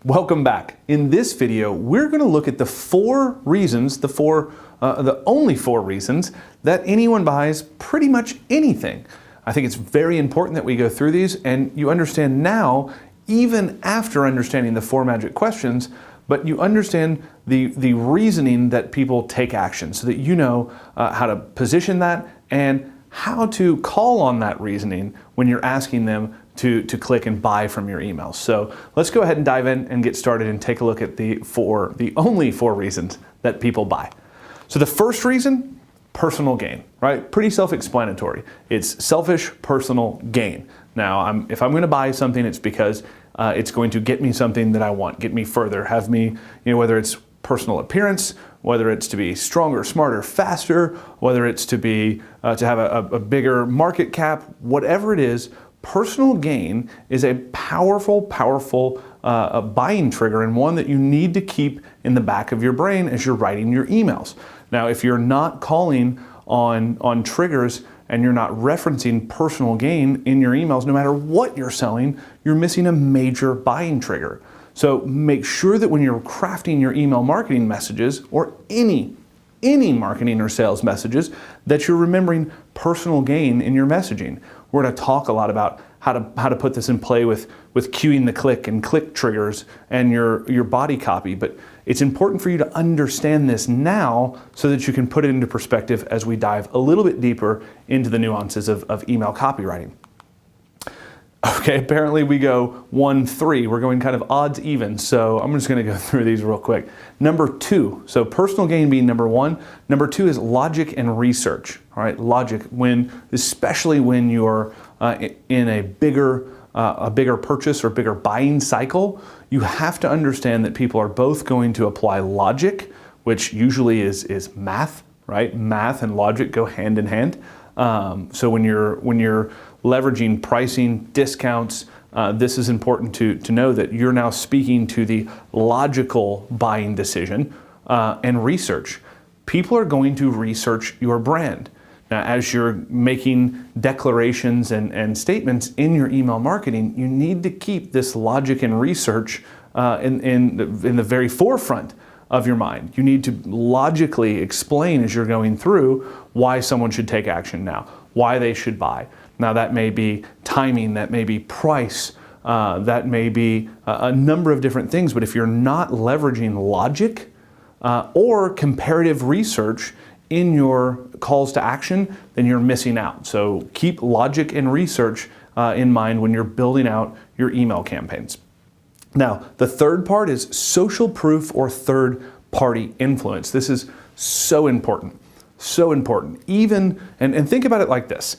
Welcome back. In this video, we're going to look at the four reasons, the only four reasons that anyone buys pretty much anything. I think it's very important that we go through these and you understand now, even after understanding the four magic questions, but you understand the reasoning that people take action so that you know how to position that and how to call on that reasoning when you're asking them to click and buy from your emails. So let's go ahead and dive in and get started and take a look at the only four reasons that people buy. So the first reason, personal gain, right? Pretty self-explanatory. It's selfish personal gain. Now, if I'm going to buy something, it's because it's going to get me something that I want, get me further, have me, whether it's personal appearance, whether it's to be stronger, smarter, faster, whether it's to be to have a bigger market cap, whatever it is. Personal gain is a powerful buying trigger, and one that you need to keep in the back of your brain as you're writing your emails. Now, if you're not calling on triggers and you're not referencing personal gain in your emails, no matter what you're selling, you're missing a major buying trigger. So make sure that when you're crafting your email marketing messages or any marketing or sales messages, that you're remembering personal gain in your messaging. We're going to talk a lot about how to put this in play with cueing the click and click triggers and your body copy. But it's important for you to understand this now so that you can put it into perspective as we dive a little bit deeper into the nuances of email copywriting. Okay, apparently we go 1-3. We're going kind of odds even, so I'm just going to go through these real quick. Number two, so personal gain being number one. Number two is logic and research. All right, logic, especially when you're in a bigger purchase or bigger buying cycle, you have to understand that people are both going to apply logic, which usually is math, right? Math and logic go hand in hand. So when you're leveraging pricing, discounts, this is important to know that you're now speaking to the logical buying decision and research. People are going to research your brand. Now, as you're making declarations and statements in your email marketing, you need to keep this logic and research in the very forefront of your mind. You need to logically explain as you're going through why someone should take action now, why they should buy. Now that may be timing, that may be price, that may be a number of different things, but if you're not leveraging logic or comparative research in your calls to action, then you're missing out. So keep logic and research in mind when you're building out your email campaigns. Now, the third part is social proof or third-party influence. This is so important, so important. And think about it like this.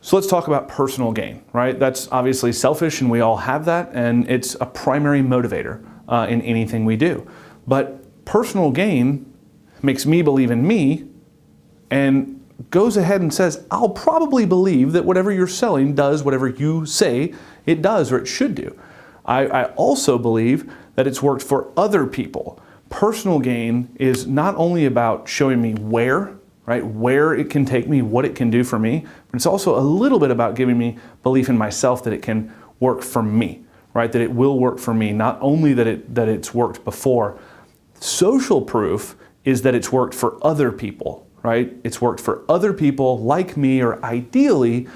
So let's talk about personal gain, right? That's obviously selfish and we all have that, and it's a primary motivator in anything we do. But personal gain makes me believe in me and goes ahead and says, I'll probably believe that whatever you're selling does whatever you say it does or it should do. I also believe that it's worked for other people. Personal gain is not only about showing me where it can take me, what it can do for me, but it's also a little bit about giving me belief in myself that it can work for me, right? That it will work for me, not only that it's worked before. Social proof is that it's worked for other people, right? It's worked for other people like me, or ideally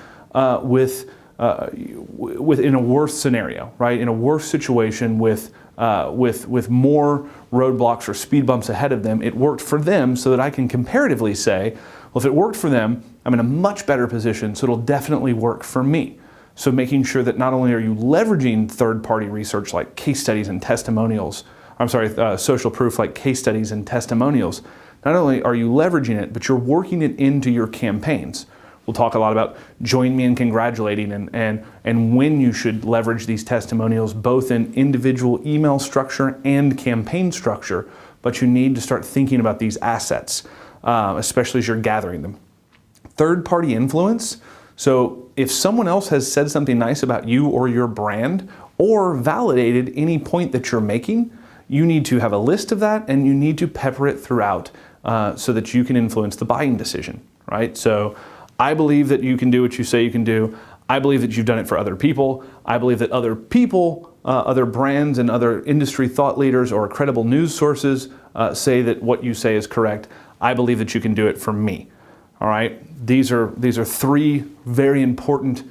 in a worse scenario, right? In a worse situation with more roadblocks or speed bumps ahead of them, it worked for them so that I can comparatively say, well, if it worked for them, I'm in a much better position, so it'll definitely work for me. So making sure that not only are you leveraging third-party research like case studies and testimonials, social proof like case studies and testimonials, not only are you leveraging it, but you're working it into your campaigns. We'll talk a lot about join me in congratulating and when you should leverage these testimonials, both in individual email structure and campaign structure, but you need to start thinking about these assets, especially as you're gathering them. Third-party influence. So if someone else has said something nice about you or your brand or validated any point that you're making, you need to have a list of that and you need to pepper it throughout so that you can influence the buying decision, right? So I believe that you can do what you say you can do. I believe that you've done it for other people. I believe that other people other brands and other industry thought leaders or credible news sources say that what you say is correct, I believe that you can do it for me. All right? These are three very important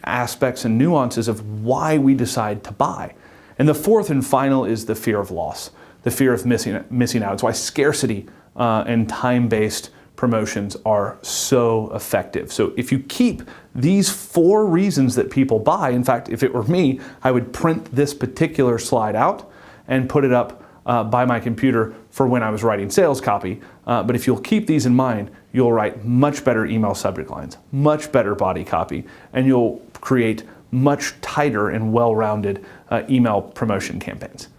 aspects and nuances of why we decide to buy. And the fourth and final is the fear of loss, the fear of missing out. It's why scarcity and time-based promotions are so effective. So if you keep these 4 reasons that people buy, in fact, if it were me, I would print this particular slide out and put it up by my computer for when I was writing sales copy. But if you'll keep these in mind, you'll write much better email subject lines, much better body copy, and you'll create much tighter and well-rounded email promotion campaigns.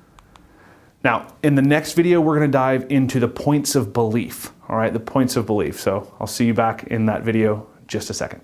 Now, in the next video, we're going to dive into the points of belief. All right, the points of belief. So I'll see you back in that video in just a second.